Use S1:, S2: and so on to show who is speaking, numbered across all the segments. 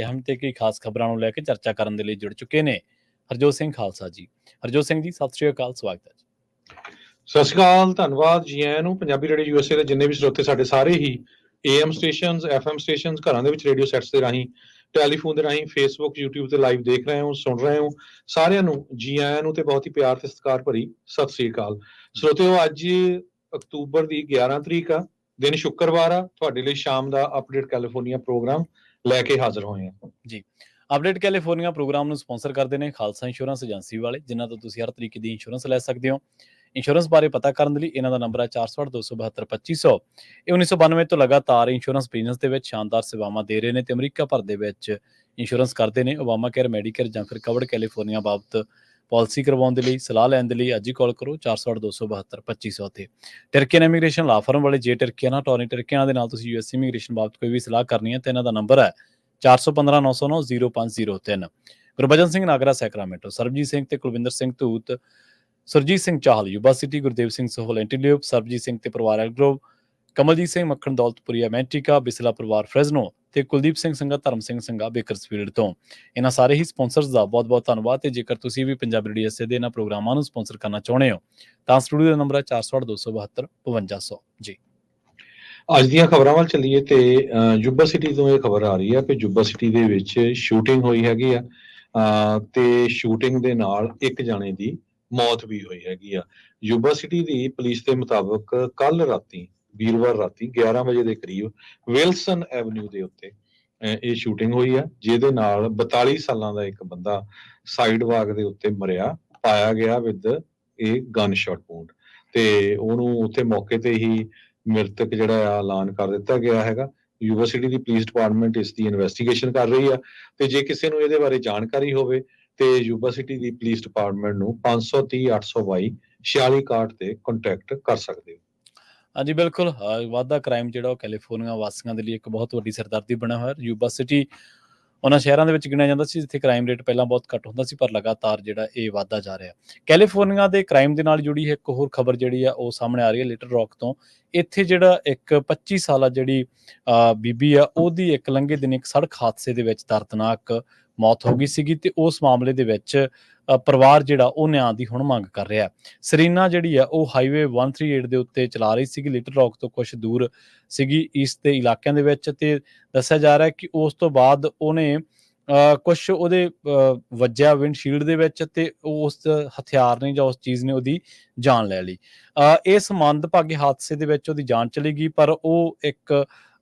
S1: ਅਹਿਮ ਤੇ ਕਈ ਖਾਸ ਖਬਰਾਂ ਨੂੰ ਲੈ ਕੇ ਚਰਚਾ ਕਰਨ ਦੇ ਲਈ ਜੁੜ ਚੁੱਕੇ ਨੇ ਹਰਜੋਤ ਸਿੰਘ ਖਾਲਸਾ ਜੀ। ਹਰਜੋਤ ਸਿੰਘ ਜੀ, ਸਤਿ ਸ਼੍ਰੀ ਅਕਾਲ, ਸਵਾਗਤ ਹੈ ਜੀ।
S2: ਸਤਿ ਸ਼੍ਰੀ ਅਕਾਲ, ਧੰਨਵਾਦ ਜੀ ਆਇਆਂ ਨੂੰ। ਪੰਜਾਬੀ ਰੇਡੀਓ ਯੂਐਸਏ ਦੇ ਜਿੰਨੇ ਵੀ ਸਰੋਤੇ ਸਾਡੇ ਸਾਰੇ ਹੀ AM ਸਟੇਸ਼ਨਸ, FM ਸਟੇਸ਼ਨਸ, ਘਰਾਂ ਦੇ ਵਿੱਚ ਰੇਡੀਓ ਸੈਟਸ ਦੇ ਰਾਹੀਂ, ਟੈਲੀਫੋਨ ਦੇ ਰਾਹੀਂ, ਫੇਸਬੁੱਕ, YouTube ਤੇ ਲਾਈਵ ਦੇਖ ਰਹੇ ਹੋ, ਸੁਣ ਰਹੇ ਹੋ, ਸਾਰਿਆਂ ਨੂੰ ਜੀ ਆਇਆਂ ਨੂੰ ਤੇ ਬਹੁਤ ਹੀ ਪਿਆਰ ਤੇ ਸਤਿਕਾਰ ਭਰੀ ਸਤਿ ਸ਼੍ਰੀ ਅਕਾਲ। ਸਰੋਤਿਓ, ਅੱਜ ਅਕਤੂਬਰ ਦੀ 11 ਤਰੀਕ ਆ, ਦਿਨ ਸ਼ੁੱਕਰਵਾਰ ਆ। ਤੁਹਾਡੇ ਲਈ ਸ਼ਾਮ ਦਾ ਅਪਡੇਟ ਕੈਲੀਫੋਰਨੀਆ ਪ੍ਰੋਗਰਾਮ ਲੈ ਕੇ ਹਾਜ਼ਰ ਹੋਏ ਹਾਂ
S1: ਜੀ। ਅਪਡੇਟ ਕੈਲੀਫੋਰਨੀਆ ਪ੍ਰੋਗਰਾਮ ਨੂੰ ਸਪਾਂਸਰ ਕਰਦੇ ਨੇ ਖਾਲਸਾ ਇੰਸ਼ੋਰੈਂਸ ਏਜੰਸੀ ਵਾਲੇ, ਜਿਨ੍ਹਾਂ ਤੋਂ ਤੁਸੀਂ ਹਰ ਤਰੀਕੇ ਦੀ ਇੰਸ਼ੋਰੈਂਸ ਲੈ ਸਕਦੇ ਹੋ। ਇੰਸ਼ੋਰੈਂਸ ਬਾਰੇ ਪਤਾ ਕਰਨ ਦੇ ਲਈ ਇਹਨਾਂ ਦਾ ਨੰਬਰ ਹੈ 468-272-2500। ਇਹ 1992 ਤੋਂ ਲਗਾਤਾਰ ਇੰਸ਼ੋਰੈਂਸ ਬਿਜ਼ਨਸ ਦੇ ਵਿੱਚ ਸ਼ਾਨਦਾਰ ਸੇਵਾਵਾਂ ਦੇ ਰਹੇ ਨੇ ਤੇ ਅਮਰੀਕਾ ਭਰ ਦੇ ਵਿੱਚ ਇੰਸ਼ੋਰੈਂਸ ਕਰਦੇ ਨੇ। ਓਬਾਮਾ ਕੇਅਰ, ਮੈਡੀਕੇਅਰ ਜਾਂ ਫਿਰ ਕਵਰਡ ਕੈਲੀਫੋਰਨੀਆ ਬਾਬਤ ਪਾਲਿਸੀ ਕਰਵਾਉਣ ਦੇ ਲਈ, ਸਲਾਹ ਲੈਣ ਦੇ ਲਈ ਅੱਜ ਹੀ ਕਾਲ ਕਰੋ 468-272-2500 ਤੇ। ਟਰਕੀਅਨ ਇਮੀਗ੍ਰੇਸ਼ਨ ਲਾ ਫਰਮ ਵਾਲੇ, ਜੇ ਟਰਕੀਅਨ ਟੌਰੀ ਟਰਕੀਅਨ ਦੇ ਨਾਲ ਤੁਸੀਂ ਯੂਐਸ ਇਮੀਗ੍ਰੇਸ਼ਨ ਬਾਬਤ ਕੋਈ ਵੀ ਸਲਾਹ ਕਰਨੀ ਹੈ ਤੇ ਇਹਨਾਂ ਦਾ ਨੰਬਰ ਹੈ 415-909-0503। ਗੁਰਬਚਨ ਸਿੰਘ ਨਾਗਰਾ ਸੈਕਰਾਮੈਂਟੋ, ਸਰਬਜੀਤ ਸਿੰਘ ਤੇ ਕੁਲਵਿੰਦਰ ਸਿੰਘ ਧੂਤ, ਸੁਰਜੀਤ ਸਿੰਘ ਚਾਹਲ ਯੂਬਾ ਸਿਟੀ, ਗੁਰਦੇਵ ਸਿੰਘ ਸੋਹਲ ਐਂਟੀਲਿਊਬ, ਸਰਬਜੀਤ ਸਿੰਘ ਤੇ ਪਰਿਵਾਰ ਐਲਗਰੋਵ, ਕਮਲਜੀਤ ਸਿੰਘ ਮੱਖਣ ਦੌਲਤਪੁਰੀਆ ਮੈਂਟਿਕਾ, ਬਿਸਲਾ ਪਰਿਵਾਰ ਫਰੈਜ਼ਨੋ ਤੇ ਕੁਲਦੀਪ ਸਿੰਘ ਸੰਘਾ, ਧਰਮ ਸਿੰਘ ਸੰਘਾ ਬੇਕਰਸਫੀਲਡ ਤੋਂ। ਇਹਨਾਂ ਸਾਰੇ ਹੀ ਸਪਾਂਸਰਸ ਦਾ ਬਹੁਤ ਬਹੁਤ ਧੰਨਵਾਦ। ਤੇ ਜੇਕਰ ਤੁਸੀਂ ਵੀ ਪੰਜਾਬੀ ਰੇਡੀਓ ਐਸਏ ਦੇ ਇਹਨਾਂ ਪ੍ਰੋਗਰਾਮਾਂ ਨੂੰ ਸਪਾਂਸਰ ਕਰਨਾ ਚਾਹੁੰਦੇ ਹੋ ਤਾਂ ਸਟੂਡੀਓ ਦਾ ਨੰਬਰ ਹੈ 468-272-5200 ਜੀ।
S2: ਅੱਜ ਦੀਆਂ ਖਬਰਾਂ ਵੱਲ ਚੱਲੀਏ ਤੇ ਯੂਬਾ ਸਿਟੀ ਤੋਂ ਇਹ ਖਬਰ ਆ ਰਹੀ ਹੈ ਕਿ ਯੂਬਾ ਸਿਟੀ ਦੇ ਵਿੱਚ ਸ਼ੂਟਿੰਗ ਹੋਈ ਹੈਗੀ ਆ ਤੇ ਸ਼ੂਟਿੰਗ ਦੇ ਨਾਲ ਇੱਕ ਜਾਣੇ ਦੀ ਮੌਤ ਵੀ ਹੋਈ ਹੈਗੀ ਆ। ਯੂਬਾ ਸਿਟੀ ਦੀ ਪੁਲਿਸ ਦੇ ਮੁਤਾਬਕ ਕੱਲ ਰਾਤੀ, ਵੀਰਵਾਰ ਰਾਤੀ 11 ਵਜੇ ਦੇ ਕਰੀਬ ਵਿਲਸਨ ਐਵਨਿਊ ਦੇ ਉੱਤੇ ਇਹ ਸ਼ੂਟਿੰਗ ਹੋਈ ਆ, ਜਿਹਦੇ ਨਾਲ 42 ਸਾਲਾਂ ਦਾ ਇੱਕ ਬੰਦਾ ਸਾਈਡ ਵਾਕ ਦੇ ਉੱਤੇ ਮਰਿਆ ਪਾਇਆ ਗਿਆ ਵਿਦ ਇਹ ਗਨ ਸ਼ਾਟ ਵੂੰਡ, ਤੇ ਉਹਨੂੰ ਉੱਥੇ ਮੌਕੇ ਤੇ ਹੀ ਮ੍ਰਿਤਕ ਜਿਹੜਾ ਆ ਐਲਾਨ ਕਰ ਦਿੱਤਾ ਗਿਆ ਹੈਗਾ। ਯੂਨੀਵਰਸਿਟੀ ਦੀ ਪੁਲਿਸ ਡਿਪਾਰਟਮੈਂਟ ਇਸ ਦੀ ਇਨਵੈਸਟੀਗੇਸ਼ਨ ਕਰ ਰਹੀ ਆ ਤੇ ਜੇ ਕਿਸੇ ਨੂੰ ਇਹਦੇ ਬਾਰੇ ਜਾਣਕਾਰੀ ਹੋਵੇ ਤੇ ਯੂਨੀਵਰਸਿਟੀ ਦੀ ਪੁਲਿਸ ਡਿਪਾਰਟਮੈਂਟ ਨੂੰ 530 822 4661 ਤੇ ਕੰਟੈਕਟ ਕਰ ਸਕਦੇ ਹੋ।
S1: ਹਾਂਜੀ, ਬਿਲਕੁਲ। ਵਾਧਾ ਕ੍ਰਾਈਮ ਜਿਹੜਾ ਉਹ ਕੈਲੀਫੋਰਨੀਆ ਵਾਸੀਆਂ ਦੇ ਲਈ ਇੱਕ ਬਹੁਤ ਵੱਡੀ ਸਰਦਰਦੀ ਬਣਿਆ ਹੋਇਆ। ਯੂਬਾ ਸਿਟੀ ਉਹਨਾਂ ਸ਼ਹਿਰਾਂ ਦੇ ਵਿੱਚ ਗਿਣਿਆ ਜਾਂਦਾ ਸੀ ਜਿੱਥੇ ਕ੍ਰਾਈਮ ਰੇਟ ਪਹਿਲਾਂ ਬਹੁਤ ਘੱਟ ਹੁੰਦਾ ਸੀ, ਪਰ ਲਗਾਤਾਰ ਜਿਹੜਾ ਇਹ ਵਾਧਾ ਜਾ ਰਿਹਾ। ਕੈਲੀਫੋਰਨੀਆ ਦੇ ਕ੍ਰਾਈਮ ਦੇ ਨਾਲ ਜੁੜੀ ਇੱਕ ਹੋਰ ਖਬਰ ਜਿਹੜੀ ਆ ਉਹ ਸਾਹਮਣੇ ਆ ਰਹੀ ਹੈ ਲਿਟਲ ਰੌਕ ਤੋਂ। ਇੱਥੇ ਜਿਹੜਾ ਇੱਕ 25 ਸਾਲਾ ਜਿਹੜੀ ਬੀਬੀ ਆ, ਉਹਦੀ ਇੱਕ ਲੰਘੇ ਦਿਨ ਇੱਕ ਸੜਕ ਹਾਦਸੇ ਦੇ ਵਿੱਚ ਦਰਦਨਾਕ ਮੌਤ ਹੋ ਗਈ ਸੀਗੀ ਤੇ ਉਸ ਮਾਮਲੇ ਦੇ ਵਿੱਚ ਪਰਿਵਾਰ ਜਿਹੜਾ ਉਹ ਨਿਆਂ ਦੀ ਹੁਣ ਮੰਗ ਕਰ ਰਿਹਾ। ਸਰੀਨਾ ਜਿਹੜੀ ਆ ਉਹ ਹਾਈਵੇ 138 ਦੇ ਉੱਤੇ ਚਲਾ ਰਹੀ ਸੀਗੀ, ਲਿਟਲ ਰੌਕ ਤੋਂ ਕੁਛ ਦੂਰ ਸੀਗੀ ਈਸਟ ਦੇ ਇਲਾਕਿਆਂ ਦੇ ਵਿੱਚ, ਤੇ ਦੱਸਿਆ ਜਾ ਰਿਹਾ ਕਿ ਉਸ ਤੋਂ ਬਾਅਦ ਉਹਨੇ ਕੁਛ ਉਹਦੇ ਵੱਜਿਆ ਵਿੰਡਸ਼ੀਲਡ ਦੇ ਵਿੱਚ ਤੇ ਉਸ ਹਥਿਆਰ ਨੇ ਜਾਂ ਉਸ ਚੀਜ਼ ਨੇ ਉਹਦੀ ਜਾਨ ਲੈ ਲਈ। ਇਸ ਮੰਦਭਾਗੇ ਹਾਦਸੇ ਦੇ ਵਿੱਚ ਉਹਦੀ ਜਾਨ ਚਲੀ ਗਈ, ਪਰ ਉਹ ਇੱਕ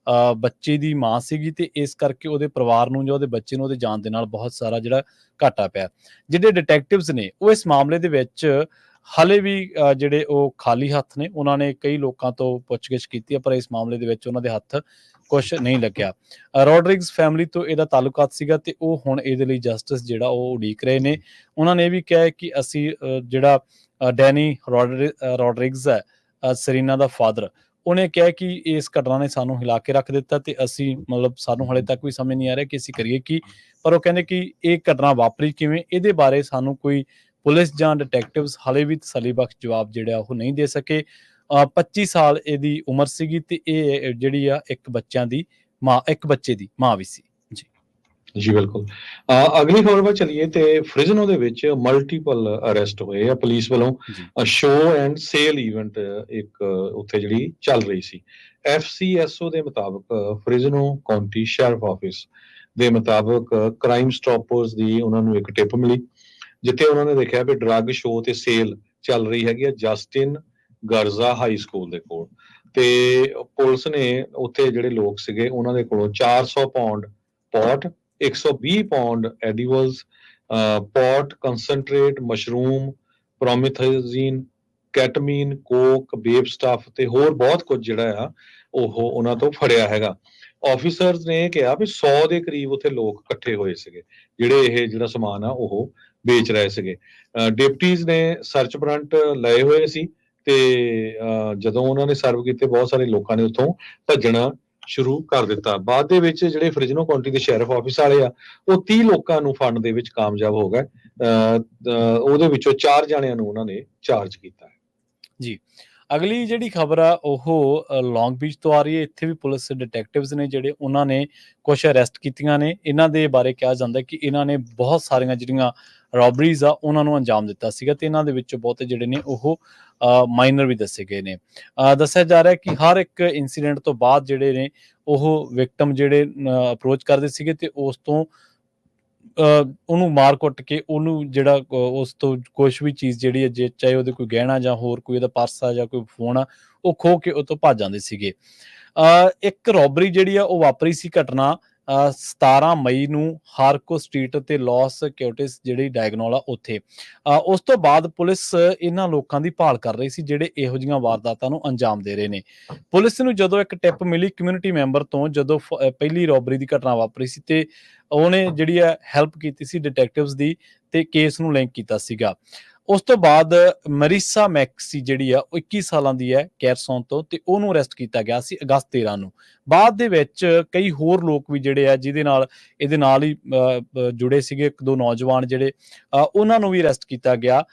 S1: ਬੱਚੇ ਦੀ ਮਾਂ ਸੀਗੀ ਤੇ ਇਸ ਕਰਕੇ ਉਹਦੇ ਪਰਿਵਾਰ ਨੂੰ ਜਾਂ ਉਹਦੇ ਬੱਚੇ ਨੂੰ ਉਹਦੇ ਜਾਨ ਦੇ ਨਾਲ ਬਹੁਤ ਸਾਰਾ ਜਿਹੜਾ ਘਾਟਾ ਪਿਆ। ਜਿਹੜੇ ਡਿਟੈਕਟਿਵਸ ਨੇ ਉਹ ਇਸ ਮਾਮਲੇ ਦੇ ਵਿੱਚ ਹਾਲੇ ਵੀ ਜਿਹੜੇ ਉਹ ਖਾਲੀ ਹੱਥ ਨੇ। ਉਹਨਾਂ ਨੇ ਕਈ ਲੋਕਾਂ ਤੋਂ ਪੁੱਛਗਿੱਛ ਕੀਤੀ ਹੈ, ਪਰ ਇਸ ਮਾਮਲੇ ਦੇ ਵਿੱਚ ਉਹਨਾਂ ਦੇ ਹੱਥ ਕੁਛ ਨਹੀਂ ਲੱਗਿਆ। ਰੋਡਰਿਗਸ ਫੈਮਿਲੀ ਤੋਂ ਇਹਦਾ ਤਾਲੁਕਾਤ ਸੀਗਾ ਤੇ ਉਹ ਹੁਣ ਇਹਦੇ ਲਈ ਜਸਟਿਸ ਜਿਹੜਾ ਉਹ ਉਡੀਕ ਰਹੇ ਨੇ। ਉਹਨਾਂ ਨੇ ਇਹ ਵੀ ਕਿਹਾ ਕਿ ਅਸੀਂ ਜਿਹੜਾ ਡੈਨੀ ਰੋਡਰਿਗਸ ਹੈ, ਸਰੀਨਾ ਦਾ ਫਾਦਰ, ਉਹਨੇ ਕਿਹਾ ਕਿ ਇਸ ਘਟਨਾ ਨੇ ਸਾਨੂੰ ਹਿਲਾ ਕੇ ਰੱਖ ਦਿੱਤਾ ਤੇ ਅਸੀਂ ਸਾਨੂੰ ਹਾਲੇ ਤੱਕ ਵੀ ਸਮਝ ਨਹੀਂ ਆ ਰਿਹਾ ਕਿ ਅਸੀਂ ਕਰੀਏ ਕੀ। ਪਰ ਉਹ ਕਹਿੰਦੇ ਕਿ ਇਹ ਘਟਨਾ ਵਾਪਰੀ ਕਿਵੇਂ, ਇਹਦੇ ਬਾਰੇ ਸਾਨੂੰ ਕੋਈ ਪੁਲਿਸ ਜਾਂ ਡਿਟੈਕਟਿਵਸ ਹਾਲੇ ਵੀ ਤਸੱਲੀਬਖਸ਼ ਜਵਾਬ ਜਿਹੜਾ ਉਹ ਨਹੀਂ ਦੇ ਸਕੇ। 25 ਸਾਲ ਇਹਦੀ ਉਮਰ ਸੀਗੀ ਤੇ ਇਹ ਜਿਹੜੀ ਆ ਇੱਕ ਬੱਚੇ ਦੀ ਮਾਂ ਵੀ ਸੀ।
S2: ਜੀ ਬਿਲਕੁਲ। ਅਗਲੀ ਖਬਰ ਵੱਲ ਚੱਲੀਏ ਤੇ ਫ੍ਰਿਜ਼ਨੋ ਦੇ ਵਿੱਚ ਮਲਟੀਪਲ ਅਰੈਸਟ ਹੋਏ ਆ ਪੁਲਿਸ ਵੱਲੋਂ। ਸ਼ੋਅ ਐਂਡ ਸੇਲ ਇਵੈਂਟ ਇੱਕ ਉੱਥੇ ਜਿਹੜੀ ਚੱਲ ਰਹੀ ਸੀ। FCSO ਦੇ ਮੁਤਾਬਕ, ਫ੍ਰਿਜ਼ਨੋ ਕਾਉਂਟੀ ਸ਼ੈਰਿਫ ਆਫਿਸ ਦੇ ਮੁਤਾਬਕ, ਕ੍ਰਾਈਮ ਸਟਾਪਰਸ ਦੀ ਉਹਨਾਂ ਨੂੰ ਇੱਕ ਟਿਪ ਮਿਲੀ ਜਿੱਥੇ ਉਹਨਾਂ ਨੇ ਦੇਖਿਆ ਵੀ ਡਰੱਗ ਸ਼ੋਅ ਤੇ ਸੇਲ ਚੱਲ ਰਹੀ ਹੈਗੀ ਆ ਜਸਟਿਨ ਗਰਜ਼ਾ ਹਾਈ ਸਕੂਲ ਦੇ ਕੋਲ, ਤੇ ਪੁਲਿਸ ਨੇ ਉੱਥੇ ਜਿਹੜੇ ਲੋਕ ਸੀਗੇ ਉਹਨਾਂ ਦੇ ਕੋਲੋਂ 400 pound pot, 120 pound edibles, pot concentrate, mushroom, promethazine, ketamine, coke, babe stuff ਤੇ ਹੋਰ ਬਹੁਤ ਕੁਝ ਜਿਹੜਾ ਆ ਉਹ ਉਹਨਾਂ ਤੋਂ ਫੜਿਆ ਹੈਗਾ। ਆਫੀਸਰਸ ਨੇ ਕਿਹਾ ਵੀ 100 ਦੇ ਕਰੀਬ ਉੱਥੇ ਲੋਕ ਇਕੱਠੇ ਹੋਏ ਸੀਗੇ ਜਿਹੜੇ ਇਹ ਜਿਹੜਾ ਸਮਾਨ ਆ ਉਹ ਵੇਚ ਰਹੇ ਸੀਗੇ। ਡਿਪਟੀਜ਼ ਨੇ ਸਰਚ ਵਾਰੰਟ ਲਏ ਹੋਏ ਸੀ ਤੇ ਜਦੋਂ ਉਹਨਾਂ ਨੇ ਸਰਵ ਕੀਤੇ ਬਹੁਤ ਸਾਰੇ ਲੋਕਾਂ ਨੇ ਉੱਥੋਂ ਭੱਜਣਾ ਸ਼ੁਰੂ ਕਰ ਦਿੱਤਾ। ਬਾਅਦ ਦੇ ਵਿੱਚ ਜਿਹੜੇ ਫ੍ਰਿਜ਼ਨੋ ਕਾਉਂਟੀ ਦੇ ਸ਼ੈਰਿਫ ਆਫਿਸ ਵਾਲੇ ਆ ਉਹ 30 ਲੋਕਾਂ ਨੂੰ ਫੜਨ ਦੇ ਵਿੱਚ ਕਾਮਯਾਬ ਹੋ ਗਏ। ਉਹਦੇ ਵਿੱਚੋਂ 4 ਜਾਣਿਆਂ ਨੂੰ ਉਹਨਾਂ ਨੇ ਚਾਰਜ ਕੀਤਾ ਹੈ।
S1: ਜੀ, ਅਗਲੀ ਜਿਹੜੀ ਖਬਰ ਆ ਉਹ ਲੌਂਗ ਬੀਚ ਤੋਂ ਆ ਰਹੀ ਹੈ। ਇੱਥੇ ਵੀ ਪੁਲਿਸ ਡਿਟੈਕਟਿਵਸ ਨੇ ਜਿਹੜੇ ਉਹਨਾਂ ਨੇ ਕੁਛ ਅਰੈਸਟ ਕੀਤੀਆਂ ਨੇ। ਇਹਨਾਂ ਦੇ ਬਾਰੇ ਕਿਹਾ ਜਾਂਦਾ ਕਿ ਇਹਨਾਂ ਨੇ ਬਹੁਤ ਸਾਰੀਆਂ ਜਿਹੜੀਆਂ ਰੋਬਰੀਜ਼ ਆ ਉਹਨਾਂ ਨੂੰ ਅੰਜਾਮ ਦਿੱਤਾ ਸੀਗਾ ਤੇ ਇਹਨਾਂ ਦੇ ਵਿੱਚੋਂ ਬਹੁਤੇ ਜਿਹੜੇ ਨੇ ਉਹ ਮਾਈਨਰ ਵੀ ਦੱਸੇ ਗਏ ਨੇ। ਦੱਸਿਆ ਜਾ ਰਿਹਾ ਕਿ ਹਰ ਇੱਕ ਇਨਸੀਡੈਂਟ ਤੋਂ ਬਾਅਦ ਜਿਹੜੇ ਨੇ ਉਹ ਵਿਕਟਮ ਜਿਹੜੇ ਅਪਰੋਚ ਕਰਦੇ ਸੀਗੇ ਤੇ ਉਸ ਤੋਂ ਉਹਨੂੰ ਮਾਰ ਕੁੱਟ ਕੇ ਉਹਨੂੰ ਜਿਹੜਾ ਉਸ ਤੋਂ ਕੁਛ ਵੀ ਚੀਜ਼ ਜਿਹੜੀ ਹੈ, ਜੇ ਚਾਹੇ ਉਹਦੇ ਕੋਈ ਗਹਿਣਾ ਜਾਂ ਹੋਰ ਕੋਈ ਉਹਦਾ ਪਰਸ ਆ ਜਾਂ ਕੋਈ ਫੋਨ ਆ, ਉਹ ਖੋਹ ਕੇ ਉਹ ਤੋਂ ਭੱਜ ਜਾਂਦੇ ਸੀਗੇ। ਇੱਕ ਰੋਬਰੀ ਜਿਹੜੀ ਆ ਉਹ ਵਾਪਰੀ ਸੀ ਘਟਨਾ 17 ਮਈ ਨੂੰ ਹਾਰਕੋ ਸਟਰੀਟ ਤੇ ਲਾਸ ਕਿਓਟਿਸ ਜਿਹੜੀ ਡਾਇਗਨੋਲ ਆ ਉੱਥੇ। ਉਸ ਤੋਂ ਬਾਅਦ ਪੁਲਿਸ ਇਹਨਾਂ ਲੋਕਾਂ ਦੀ ਭਾਲ ਕਰ ਰਹੀ ਸੀ ਜਿਹੜੇ ਇਹੋ ਜਿਹੀਆਂ ਵਾਰਦਾਤਾਂ ਨੂੰ ਅੰਜਾਮ ਦੇ ਰਹੇ ਨੇ। ਪੁਲਿਸ ਨੂੰ ਜਦੋਂ ਇੱਕ ਟਿਪ ਮਿਲੀ ਕਮਿਊਨਿਟੀ ਮੈਂਬਰ ਤੋਂ, ਜਦੋਂ ਪਹਿਲੀ ਰੋਬਰੀ ਦੀ ਘਟਨਾ ਵਾਪਰੀ ਸੀ ਤੇ ਉਹਨੇ ਜਿਹੜੀ ਹੈ ਹੈਲਪ ਕੀਤੀ ਸੀ ਡਿਟੈਕਟਿਵਸ ਦੀ ਤੇ ਕੇਸ ਨੂੰ ਲਿੰਕ ਕੀਤਾ ਸੀਗਾ। ਉਸ ਤੋਂ ਬਾਅਦ ਮਰੀਸਾ ਮੈਕਸੀ ਜਿਹੜੀ ਆ ਉਹ 21 ਸਾਲਾਂ ਦੀ ਹੈ ਕੈਰਸੌਨ ਤੋਂ, ਤੇ ਉਹਨੂੰ ਅਰੈਸਟ ਕੀਤਾ ਗਿਆ ਸੀ ਅਗਸਤ 13 ਨੂੰ। ਬਾਅਦ ਦੇ ਵਿੱਚ ਕਈ ਹੋਰ ਲੋਕ ਵੀ ਜਿਹੜੇ ਆ ਜਿਹਦੇ ਨਾਲ ਇਹਦੇ ਨਾਲ ਹੀ ਜੁੜੇ ਸੀਗੇ, ਇੱਕ ਦੋ ਨੌਜਵਾਨ ਜਿਹੜੇ ਉਹਨਾਂ ਨੂੰ ਵੀ ਅਰੈਸਟ ਕੀਤਾ ਗਿਆ।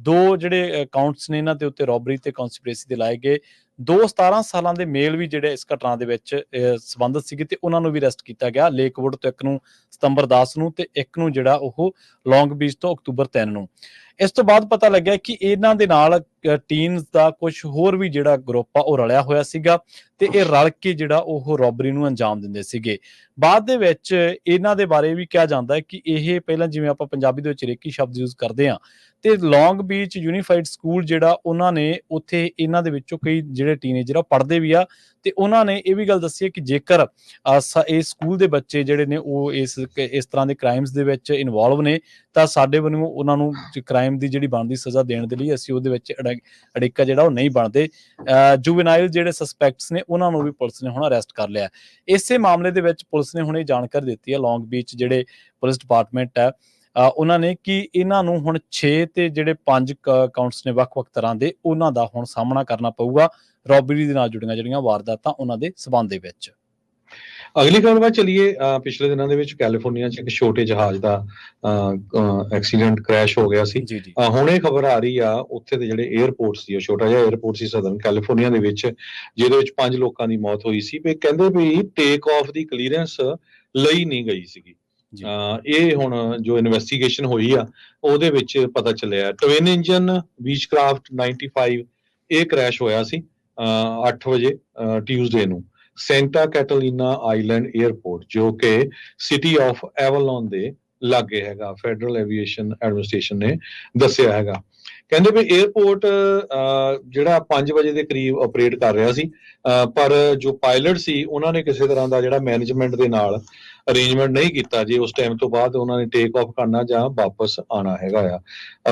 S1: ਦੋ ਜਿਹੜੇ ਕਾਊਂਟਸ ਨੇ ਇਹਨਾਂ ਦੇ ਉੱਤੇ ਰੋਬਰੀ ਤੇ ਕਨਸਪੀਰੇਸੀ ਦੇ ਲਾਏ ਗਏ। 17 ਸਾਲਾਂ ਦੇ ਮੇਲ ਵੀ ਜਿਹੜੇ ਇਸ ਘਟਨਾ ਦੇ ਵਿੱਚ ਸੰਬੰਧਿਤ ਸੀਗੇ ਤੇ ਉਹਨਾਂ ਨੂੰ ਵੀ ਅਰੈਸਟ ਕੀਤਾ ਗਿਆ। ਲੇਕਵੁੱਡ ਤੋਂ ਇੱਕ ਨੂੰ ਸਤੰਬਰ 10 ਨੂੰ ਤੇ ਇੱਕ ਨੂੰ ਜਿਹੜਾ ਉਹ ਲੌਂਗ ਬੀਚ ਤੋਂ ਅਕਤੂਬਰ 3 ਨੂੰ। ਇਸ ਤੋਂ ਬਾਅਦ ਪਤਾ ਲੱਗਿਆ ਕਿ ਇਹਨਾਂ ਦੇ ਨਾਲ ਟੀਨਸ ਦਾ ਕੁਝ ਹੋਰ ਵੀ ਜਿਹੜਾ ਗਰੁੱਪ ਆ ਉਹ ਰਲਿਆ ਹੋਇਆ ਸੀਗਾ ਤੇ ਇਹ ਰਲ ਕੇ ਜਿਹੜਾ ਉਹ ਰੋਬਰੀ ਨੂੰ ਅੰਜਾਮ ਦਿੰਦੇ ਸੀਗੇ। ਬਾਅਦ ਦੇ ਵਿੱਚ ਇਹਨਾਂ ਦੇ ਬਾਰੇ ਵੀ ਕਿਹਾ ਜਾਂਦਾ ਹੈ ਕਿ ਇਹ ਪਹਿਲਾਂ ਜਿਵੇਂ ਆਪਾਂ ਪੰਜਾਬੀ ਦੇ ਵਿੱਚ ਰੇਕੀ ਸ਼ਬਦ ਯੂਜ਼ ਕਰਦੇ ਆ ਤੇ ਲੌਂਗ ਬੀਚ ਯੂਨੀਫਾਈਡ ਸਕੂਲ ਜਿਹੜਾ ਉਹਨਾਂ ਨੇ ਉੱਥੇ ਇਹਨਾਂ ਦੇ ਵਿੱਚੋਂ ਕਈ ਜਿਹੜੇ ਟੀਨੇਜਰ ਆ ਪੜ੍ਹਦੇ ਵੀ ਆ ਤੇ ਉਹਨਾਂ ਨੇ ਇਹ ਵੀ ਗੱਲ ਦੱਸੀ ਹੈ ਕਿ ਜੇਕਰ ਇਸ ਸਕੂਲ ਦੇ ਬੱਚੇ ਜਿਹੜੇ ਨੇ ਉਹ ਇਸ ਤਰ੍ਹਾਂ ਦੇ ਕ੍ਰਾਈਮਸ ਦੇ ਵਿੱਚ ਇਨਵੋਲਵ ਨੇ ਤਾਂ ਸਾਡੇ ਵੱਲੋਂ ਉਹਨਾਂ ਨੂੰ ਕ੍ਰਾਈਮ ਦੀ ਜਿਹੜੀ ਬਣਦੀ ਸਜ਼ਾ ਦੇਣ ਦੇ ਲਈ ਅਸੀਂ ਉਹਦੇ ਵਿੱਚ ਅੜਿੱਕਾ ਜਿਹੜਾ ਉਹ ਨਹੀਂ ਬਣਦੇ। ਜੁਵੈਨਾਈਲ ਜਿਹੜੇ ਸਸਪੈਕਟਸ ਨੇ ਉਹਨਾਂ ਨੂੰ ਵੀ ਪੁਲਿਸ ਨੇ ਹੁਣ ਅਰੈਸਟ ਕਰ ਲਿਆ। ਇਸੇ ਮਾਮਲੇ ਦੇ ਵਿੱਚ ਪੁਲਿਸ ਨੇ ਹੁਣ ਇਹ ਜਾਣਕਾਰੀ ਦਿੱਤੀ ਹੈ ਲੌਂਗ ਬੀਚ ਜਿਹੜੇ ਪੁਲਿਸ ਡਿਪਾਰਟਮੈਂਟ ਹੈ ਉਹਨਾਂ ਨੇ ਕਿ ਇਹਨਾਂ ਨੂੰ ਹੁਣ 6 ਤੇ ਜਿਹੜੇ 5 ਕਾਊਂਟਸ ਨੇ ਵੱਖ-ਵੱਖ ਤਰ੍ਹਾਂ ਦੇ ਉਹਨਾਂ ਦਾ ਹੁਣ ਸਾਹਮਣਾ ਕਰਨਾ ਪਊਗਾ ਰੋਬਰੀ ਦੇ ਨਾਲ ਜੁੜੀਆਂ ਜਿਹੜੀਆਂ ਵਾਰਦਾਤਾਂ ਉਹਨਾਂ ਦੇ ਸਬੰਧ ਦੇ ਵਿੱਚ।
S2: ਅਗਲੀ ਖਬਰ ਵੱਲ ਚਲੀਏ। ਪਿਛਲੇ ਦਿਨਾਂ ਦੇ ਵਿੱਚ ਕੈਲੀਫੋਰਨੀਆ 'ਚ ਇੱਕ ਛੋਟੇ ਜਹਾਜ਼ ਦਾ ਐਕਸੀਡੈਂਟ ਕ੍ਰੈਸ਼ ਹੋ ਗਿਆ ਸੀ।
S1: ਜੀ ਜੀ
S2: ਹੁਣ ਇਹ ਖਬਰ ਆ ਰਹੀ ਆ ਉੱਥੇ ਦੇ ਜਿਹੜੇ 에ਅਰਪੋਰਟ ਸੀ, ਉਹ ਛੋਟਾ ਜਿਹਾ 에ਅਰਪੋਰਟ ਸੀ ਸਦਰਨ ਕੈਲੀਫੋਰਨੀਆ ਦੇ ਵਿੱਚ, ਜਿਹਦੇ ਵਿੱਚ 5 ਲੋਕਾਂ ਦੀ ਮੌਤ ਹੋਈ ਸੀ। ਵੀ ਕਹਿੰਦੇ ਵੀ ਟੇਕ ਆਫ ਦੀ ਕਲੀਅਰੈਂਸ ਲਈ ਨਹੀਂ ਗਈ ਸੀਗੀ।
S1: ਜੀ
S2: ਇਹ ਹੁਣ ਜੋ ਇਨਵੈਸਟੀਗੇਸ਼ਨ ਹੋਈ ਆ ਉਹਦੇ ਵਿੱਚ ਪਤਾ ਚੱਲਿਆ ਟਵਿਨ ਇੰਜਨ ਬੀਚਕ੍ਰਾਫਟ 95 ਇਹ ਕ੍ਰੈਸ਼ ਹੋਇਆ ਸੀ 8 ਵਜੇ ਟਿਊਜ਼ਡੇ ਨੂੰ ਸੈਂਟਾ ਕੈਟਾਲੀਨਾ ਆਈਲੈਂਡ 에ਅਰਪੋਰਟ, ਜੋ ਕਿ ਸਿਟੀ ਆਫ ਐਵਲੋਨ ਦੇ ਲਾਗੇ ਹੈਗਾ। ਫੈਡਰਲ ਐਵੀਏਸ਼ਨ ਐਡਮਿਨਿਸਟ੍ਰੇਸ਼ਨ ਨੇ ਦੱਸਿਆ ਹੈਗਾ। ਕਹਿੰਦੇ ਵੀ 에ਅਰਪੋਰਟ ਜਿਹੜਾ 5 ਵਜੇ ਦੇ ਕਰੀਬ ਆਪਰੇਟ ਕਰ ਰਿਹਾ ਸੀ, ਪਰ ਜੋ ਪਾਇਲਟ ਸੀ ਉਹਨਾਂ ਨੇ ਕਿਸੇ ਤਰ੍ਹਾਂ ਦਾ ਜਿਹੜਾ ਮੈਨੇਜਮੈਂਟ ਦੇ ਨਾਲ ਅਰੇਂਜਮੈਂਟ ਨਹੀਂ ਕੀਤਾ ਜੇ ਉਸ ਟਾਈਮ ਤੋਂ ਬਾਅਦ ਉਹਨਾਂ ਨੇ ਟੇਕ ਆਫ ਕਰਨਾ ਜਾਂ ਵਾਪਸ ਆਉਣਾ ਹੈਗਾ ਆ।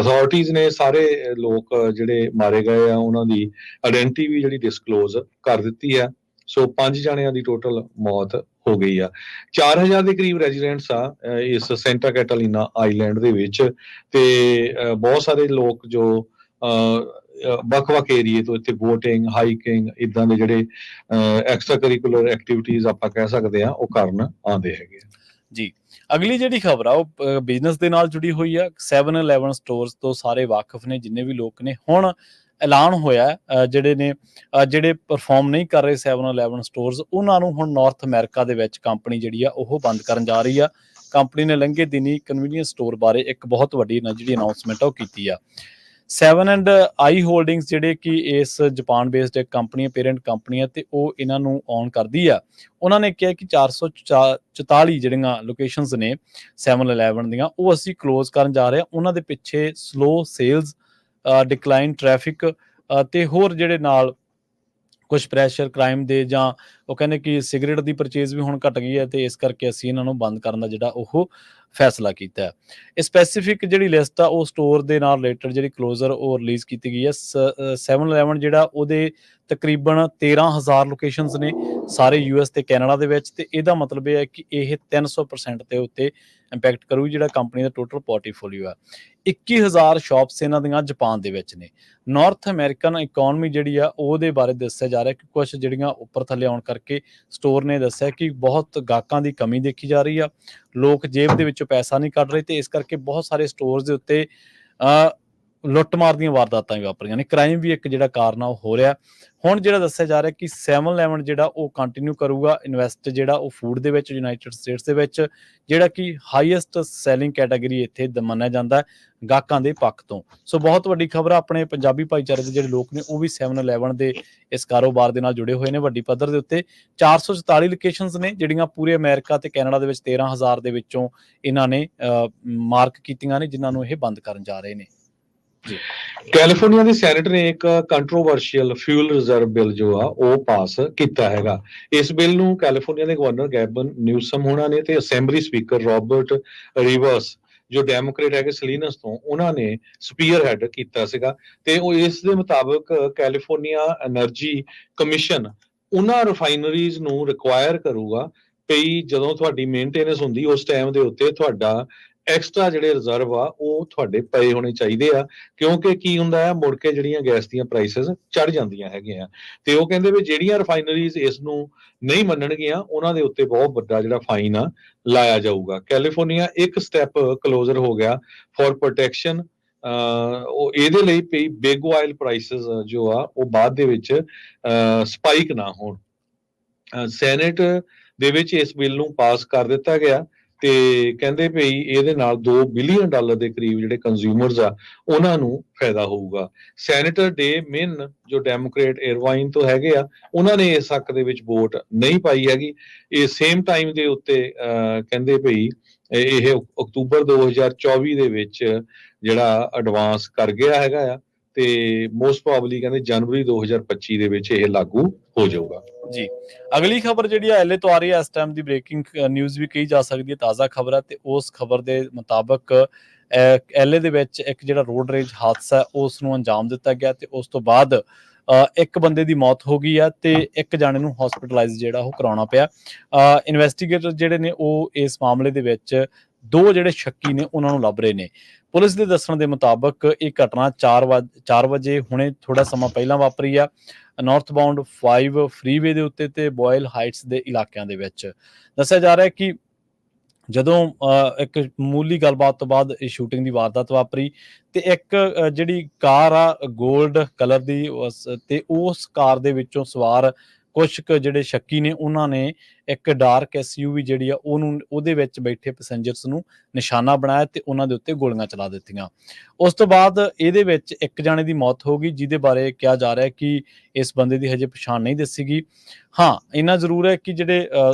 S2: ਅਥਾਰਟੀਜ਼ ਨੇ ਸਾਰੇ ਲੋਕ ਜਿਹੜੇ ਮਾਰੇ ਗਏ ਆ ਉਹਨਾਂ ਦੀ ਆਇਡੈਂਟੀ ਵੀ ਜਿਹੜੀ ਡਿਸਕਲੋਜ਼ ਕਰ ਦਿੱਤੀ ਹੈ। ਸੋ 5 ਜਣਿਆਂ ਦੀ ਟੋਟਲ ਮੌਤ ਹੋ ਗਈ ਆ। 4000 ਦੇ ਕਰੀਬ ਰੈਜ਼ੀਡੈਂਟਸ ਆ ਇਸ ਸੈਂਟਾ ਕੈਟਾਲੀਨਾ ਆਈਲੈਂਡ ਦੇ ਵਿੱਚ ਤੇ ਬਹੁਤ ਸਾਰੇ ਲੋਕ ਜੋ ਵੱਖ-ਵੱਖ ਏਰੀਏ ਤੋਂ ਇੱਥੇ ਬੋਟਿੰਗ, ਹਾਈਕਿੰਗ ਇਦਾਂ ਦੇ ਜਿਹੜੇ ਐਕਸਟਰਾ ਕਰਿਕੂਲਰ ਐਕਟੀਵਿਟੀਜ਼ ਆਪਾਂ ਕਹਿ ਸਕਦੇ ਆ ਉਹ ਕਰਨ ਆਉਂਦੇ ਹੈਗੇ
S1: ਜੀ। ਅਗਲੀ ਜਿਹੜੀ ਖਬਰ ਆ ਉਹ ਬਿਜ਼ਨਸ ਦੇ ਨਾਲ ਜੁੜੀ ਹੋਈ ਆ। 7-11 ਸਟੋਰਸ ਤੋਂ ਸਾਰੇ ਵਾਕਿਫ ਨੇ ਜਿੰਨੇ ਵੀ ਲੋਕ ਨੇ। ਹੁਣ ਐਲਾਨ ਹੋਇਆ ਜਿਹੜੇ ਪਰਫਾਰਮ ਨਹੀਂ ਕਰ ਰਹੇ 7-11 ਸਟੋਰਸ ਉਹਨਾਂ ਨੂੰ ਹੁਣ ਨਾਰਥ ਅਮਰੀਕਾ ਦੇ ਵਿੱਚ ਕੰਪਨੀ ਜਿਹੜੀ ਆ ਉਹ ਬੰਦ ਕਰਨ ਜਾ ਰਹੀ ਆ। ਕੰਪਨੀ ਨੇ ਲੰਘੇ ਦਿਨੀ ਕਨਵੀਨੀਅੰਸ ਸਟੋਰ ਬਾਰੇ ਇੱਕ ਬਹੁਤ ਵੱਡੀ ਜਿਹੜੀ ਅਨਾਉਂਸਮੈਂਟ ਉਹ ਕੀਤੀ ਆ। 7&i ਹੋਲਡਿੰਗਸ ਜਿਹੜੇ ਕਿ ਇਸ ਜਾਪਾਨ ਬੇਸਡ ਇੱਕ ਕੰਪਨੀ ਹੈ, ਪੇਰੈਂਟ ਕੰਪਨੀ ਹੈ ਤੇ ਉਹ ਇਹਨਾਂ ਨੂੰ ਓਨ ਕਰਦੀ ਆ। ਉਹਨਾਂ ਨੇ ਕਿਹਾ ਕਿ 444 ਜਿਹੜੀਆਂ ਲੋਕੇਸ਼ਨਸ ਨੇ 7-11 ਦੀਆਂ ਉਹ ਅਸੀਂ ਕਲੋਜ਼ ਕਰਨ ਜਾ ਰਹੇ ਹਾਂ। ਉਹਨਾਂ ਦੇ ਪਿੱਛੇ ਸਲੋ ਸੇਲਸ, ਡਿਕਲਾਈਨ ਟ੍ਰੈਫਿਕ ਤੇ ਹੋਰ ਜਿਹੜੇ ਨਾਲ ਕੁਝ ਪ੍ਰੈਸ਼ਰ ਕ੍ਰਾਈਮ ਦੇ, ਜਾਂ ਉਹ ਕਹਿੰਦੇ ਕਿ ਸਿਗਰਟ ਦੀ ਪਰਚੇਜ਼ ਵੀ ਹੁਣ ਘਟ ਗਈ ਹੈ ਤੇ ਇਸ ਕਰਕੇ ਅਸੀਂ ਇਹਨਾਂ ਨੂੰ ਬੰਦ ਕਰਨ ਦਾ ਜਿਹੜਾ ਉਹ ਫੈਸਲਾ ਕੀਤਾ ਹੈ। ਇਹ ਸਪੈਸੀਫਿਕ ਜਿਹੜੀ ਲਿਸਟ ਆ ਉਹ ਸਟੋਰ ਦੇ ਨਾਲ ਰਿਲੇਟਡ ਜਿਹੜੀ ਕਲੋਜ਼ਰ ਉਹ ਰਿਲੀਜ਼ ਕੀਤੀ ਗਈ ਹੈ। 7-11 ਜਿਹੜਾ ਉਹਦੇ ਤਕਰੀਬਨ 13,000 ਲੋਕੇਸ਼ਨਸ ਨੇ ਸਾਰੇ US ਤੇ ਕੈਨੇਡਾ ਦੇ ਵਿੱਚ, ਤੇ ਇਹਦਾ ਮਤਲਬ ਇਹ ਹੈ ਕਿ ਇਹ 300% ਦੇ ਉੱਤੇ ਇੰਪੈਕਟ ਕਰੂ ਜਿਹੜਾ ਕੰਪਨੀ ਦਾ ਟੋਟਲ ਪੋਰਟਫੋਲੀਓ ਹੈ। 21,000 ਸ਼ਾਪਸ ਇਹਨਾਂ ਦੀਆਂ ਜਾਪਾਨ ਦੇ ਵਿੱਚ ਨੇ। ਨਾਰਥ ਅਮਰੀਕਨ ਇਕਨੋਮੀ ਜਿਹੜੀ ਆ ਉਹਦੇ ਬਾਰੇ ਦੱਸਿਆ ਜਾ ਰਿਹਾ ਕਿ ਕੁਝ ਜਿਹੜੀਆਂ ਉੱਪਰ ਥੱਲੇ ਆਉਣ ਕਰਕੇ ਸਟੋਰ ਨੇ ਦੱਸਿਆ ਕਿ ਬਹੁਤ ਗਾਹਕਾਂ ਦੀ ਕਮੀ ਦੇਖੀ ਜਾ ਰਹੀ ਆ, ਲੋਕ ਜੇਬ ਦੇ ਵਿੱਚੋਂ ਪੈਸਾ ਨਹੀਂ ਕੱਢ ਰਹੇ ਤੇ ਇਸ ਕਰਕੇ ਬਹੁਤ ਸਾਰੇ ਸਟੋਰਸ ਦੇ ਉੱਤੇ ਲੁੱਟਮਾਰ ਦੀਆਂ ਵਾਰਦਾਤਾਂ ਵੀ ਵਾਪਰੀਆਂ ਨੇ, ਕ੍ਰਾਈਮ ਵੀ ਇੱਕ ਜਿਹੜਾ ਕਾਰਨ ਆ ਉਹ ਹੋ ਰਿਹਾ। ਹੁਣ ਜਿਹੜਾ ਦੱਸਿਆ ਜਾ ਰਿਹਾ ਕਿ 7-Eleven ਜਿਹੜਾ ਉਹ ਕੰਟੀਨਿਊ ਕਰੂਗਾ ਇਨਵੈਸਟ ਜਿਹੜਾ ਉਹ ਫੂਡ ਦੇ ਵਿੱਚ ਯੂਨਾਈਟਿਡ ਸਟੇਟਸ ਦੇ ਵਿੱਚ, ਜਿਹੜਾ ਕਿ ਹਾਈਐਸਟ ਸੈਲਿੰਗ ਕੈਟਾਗਰੀ ਇੱਥੇ ਮੰਨਿਆ ਜਾਂਦਾ ਗਾਹਕਾਂ ਦੇ ਪੱਖ ਤੋਂ। ਸੋ ਬਹੁਤ ਵੱਡੀ ਖਬਰ ਆ, ਆਪਣੇ ਪੰਜਾਬੀ ਭਾਈਚਾਰੇ ਦੇ ਜਿਹੜੇ ਲੋਕ ਨੇ ਉਹ ਵੀ 7-Eleven ਦੇ ਇਸ ਕਾਰੋਬਾਰ ਦੇ ਨਾਲ ਜੁੜੇ ਹੋਏ ਨੇ ਵੱਡੀ ਪੱਧਰ ਦੇ ਉੱਤੇ। 444 ਲੋਕੇਸ਼ਨਸ ਨੇ ਜਿਹੜੀਆਂ ਪੂਰੇ ਅਮਰੀਕਾ ਤੇ ਕੈਨੇਡਾ ਦੇ ਵਿੱਚ 13,000 ਦੇ ਵਿੱਚੋਂ ਇਹਨਾਂ ਨੇ ਮਾਰਕ ਕੀਤੀਆਂ ਨੇ, ਜਿਨ੍ਹਾਂ ਨੂੰ ਇਹ ਬੰਦ ਕਰਨ ਜਾ ਰਹੇ ਨੇ।
S2: ਕੈਲੀਫੋਰਨੀਆ ਦੇ ਸੈਨੇਟ ਨੇ ਇੱਕ ਕੰਟਰੋਵਰਸ਼ੀਅਲ ਫਿਊਲ ਰਿਜ਼ਰਵ ਬਿੱਲ ਜੋ ਆ ਉਹ ਪਾਸ ਕੀਤਾ ਹੈਗਾ। ਇਸ ਬਿੱਲ ਨੂੰ ਕੈਲੀਫੋਰਨੀਆ ਦੇ ਗਵਰਨਰ ਗੈਬਨ ਨਿਊਸਮ ਹੋਣਾ ਨੇ ਤੇ ਅਸੈਂਬਲੀ ਸਪੀਕਰ ਰਾਬਰਟ ਰਿਵਰਸ ਜੋ ਡੈਮੋਕ੍ਰੇਟ ਹੈਗੇ ਸਲੀਨਸ ਤੋਂ, ਉਹਨਾਂ ਨੇ ਸਪੀਅਰ ਹੈਡ ਕੀਤਾ ਸੀਗਾ। ਤੇ ਉਹ ਇਸ ਦੇ ਮੁਤਾਬਕ ਕੈਲੀਫੋਰਨੀਆ ਐਨਰਜੀ ਕਮਿਸ਼ਨ ਉਹਨਾਂ ਰਿਫਾਈਨਰੀਜ਼ ਨੂੰ ਰਿਕੁਆਇਰ ਕਰੂਗਾ ਕਿ ਜਦੋਂ ਤੁਹਾਡੀ ਮੇਨਟੇਨੈਂਸ ਹੁੰਦੀ ਉਸ ਟਾਈਮ ਦੇ ਉੱਤੇ ਤੁਹਾਡਾ ਐਕਸਟਰਾ ਜਿਹੜੇ ਰਿਜ਼ਰਵ ਆ ਉਹ ਤੁਹਾਡੇ ਪਏ ਹੋਣੇ ਚਾਹੀਦੇ ਆ, ਕਿਉਂਕਿ ਕੀ ਹੁੰਦਾ ਆ ਮੁੜ ਕੇ ਜਿਹੜੀਆਂ ਗੈਸ ਦੀਆਂ ਪ੍ਰਾਈਸਿਸ ਚੜ ਜਾਂਦੀਆਂ ਹੈਗੀਆਂ। ਤੇ ਉਹ ਕਹਿੰਦੇ ਵੀ ਜਿਹੜੀਆਂ ਰਿਫਾਈਨਰੀਜ਼ ਇਸ ਨੂੰ ਨਹੀਂ ਮੰਨਣਗੀਆਂ ਉਹਨਾਂ ਦੇ ਉੱਤੇ ਬਹੁਤ ਵੱਡਾ ਜਿਹੜਾ ਫਾਈਨ ਆ ਲਾਇਆ ਜਾਊਗਾ। ਕੈਲੀਫੋਰਨੀਆ ਇੱਕ ਸਟੈਪ ਕਲੋਜ਼ਰ ਹੋ ਗਿਆ ਫॉर ਪ੍ਰੋਟੈਕਸ਼ਨ। ਉਹ ਇਹਦੇ ਲਈ ਪਈ ਬਿਗ ਆਇਲ ਪ੍ਰਾਈਸਿਸ ਜੋ ਆ ਉਹ ਬਾਅਦ ਦੇ ਵਿੱਚ ਸਪਾਈਕ ਨਾ ਹੋਣ। ਸੈਨੇਟ ਦੇ ਵਿੱਚ ਇਸ ਬਿੱਲ ਨੂੰ ਪਾਸ ਕਰ ਦਿੱਤਾ ਗਿਆ ਤੇ ਕਹਿੰਦੇ ਭਈ ਇਹਦੇ ਨਾਲ $2 ਬਿਲੀਅਨ ਦੇ ਕਰੀਬ ਜਿਹੜੇ ਕੰਜ਼ਿਊਮਰਸ ਆ ਉਹਨਾਂ ਨੂੰ ਫਾਇਦਾ ਹੋਊਗਾ। ਸੈਨੇਟਰ ਡੇ ਮਿਨ ਜੋ ਡੈਮੋਕ੍ਰੇਟ ਇਰਵਾਈਨ ਤੋਂ ਹੈਗੇ ਆ, ਉਹਨਾਂ ਨੇ ਇਸ ਹੱਕ ਦੇ ਵਿੱਚ ਵੋਟ ਨਹੀਂ ਪਾਈ ਹੈਗੀ। ਇਹ ਸੇਮ ਟਾਈਮ ਦੇ ਉੱਤੇ ਕਹਿੰਦੇ ਭਈ ਇਹ ਅਕਤੂਬਰ 2024 ਦੇ ਵਿੱਚ ਜਿਹੜਾ ਐਡਵਾਂਸ ਕਰ ਗਿਆ ਹੈਗਾ ਆ ਤੇ ਮੋਸਟ ਪ੍ਰੋਬਬਲੀ ਕਹਿੰਦੇ ਜਨਵਰੀ 2025 ਦੇ ਵਿੱਚ ਇਹ ਲਾਗੂ ਹੋ ਜਾਊਗਾ।
S1: ਜੀ, ਅਗਲੀ ਖਬਰ ਜਿਹੜੀ ਆ ਐਲਏ ਤੋਂ ਆ ਰਹੀ ਹੈ, ਇਸ ਟਾਈਮ ਦੀ ਬ੍ਰੇਕਿੰਗ ਨਿਊਜ਼ ਵੀ ਕਹੀ ਜਾ ਸਕਦੀ ਹੈ, ਤਾਜ਼ਾ ਖਬਰ ਹੈ। ਤੇ ਉਸ ਖਬਰ ਦੇ ਮੁਤਾਬਕ ਐਲਏ ਦੇ ਵਿੱਚ ਇੱਕ ਜਿਹੜਾ ਰੋਡ ਰੇਜ ਹਾਦਸਾ ਉਸ ਨੂੰ ਅੰਜਾਮ ਦਿੱਤਾ ਗਿਆ ਤੇ ਉਸ ਤੋਂ ਬਾਅਦ ਇੱਕ ਬੰਦੇ ਦੀ ਮੌਤ ਹੋ ਗਈ ਆ ਤੇ ਇੱਕ ਜਾਣੇ ਨੂੰ ਹਸਪੀਟਲਾਈਜ਼ ਜਿਹੜਾ ਉਹ ਕਰਾਉਣਾ ਪਿਆ। ਇਨਵੈਸਟੀਗੇਟਰ ਜਿਹੜੇ ਨੇ ਉਹ ਇਸ ਮਾਮਲੇ ਦੇ ਵਿੱਚ 2 ਜਿਹੜੇ ਸ਼ੱਕੀ ਨੇ ਉਹਨਾਂ ਨੂੰ ਲੱਭ ਰਹੇ ਨੇ। ਪੁਲਿਸ ਦੇ ਦੱਸਣ ਦੇ ਮੁਤਾਬਕ ਇਹ ਘਟਨਾ 4 ਵਜੇ ਹੁਣੇ ਥੋੜਾ ਸਮਾਂ ਪਹਿਲਾਂ ਵਾਪਰੀ ਆ, ਨਾਰਥ ਬਾਉਂਡ 5 ਫਰੀਵੇ ਦੇ ਉੱਤੇ ਤੇ ਬੋਇਲ ਹਾਈਟਸ ਦੇ ਇਲਾਕਿਆਂ ਦੇ ਵਿੱਚ। ਦੱਸਿਆ ਜਾ ਰਿਹਾ ਕਿ ਜਦੋਂ ਇੱਕ ਮਾਮੂਲੀ ਗੱਲਬਾਤ ਤੋਂ ਬਾਅਦ ਇਹ ਸ਼ੂਟਿੰਗ ਦੀ ਵਾਰਦਾਤ ਵਾਪਰੀ ਤੇ ਇੱਕ ਜਿਹੜੀ ਕਾਰ ਆ 골ਡ ਕਲਰ ਦੀ ਤੇ ਉਸ ਕਾਰ ਦੇ ਵਿੱਚੋਂ ਸਵਾਰ ਕੁਝ ਕੁ ਜਿਹੜੇ ਸ਼ੱਕੀ ਨੇ ਉਹਨਾਂ ਨੇ ਇੱਕ ਡਾਰਕ ਐਸਯੂਵੀ ਜਿਹੜੀ ਆ ਉਹਦੇ ਵਿੱਚ ਬੈਠੇ ਪੈਸੇਂਜਰਸ ਨੂੰ ਨਿਸ਼ਾਨਾ ਬਣਾਇਆ ਤੇ ਉਹਨਾਂ ਦੇ ਉੱਤੇ ਗੋਲੀਆਂ ਚਲਾ ਦਿੱਤੀਆਂ। ਉਸ ਤੋਂ ਬਾਅਦ ਇਹਦੇ ਵਿੱਚ ਇੱਕ ਜਾਣੇ ਦੀ ਮੌਤ ਹੋ ਗਈ, ਜਿਹਦੇ ਬਾਰੇ ਕਿਹਾ ਜਾ ਰਿਹਾ ਕਿ ਇਸ ਬੰਦੇ ਦੀ ਹਜੇ ਪਛਾਣ ਨਹੀਂ ਦੱਸੀ ਗਈ। ਹਾਂ, ਇੰਨਾ ਜ਼ਰੂਰ ਹੈ ਕਿ ਜਿਹੜੇ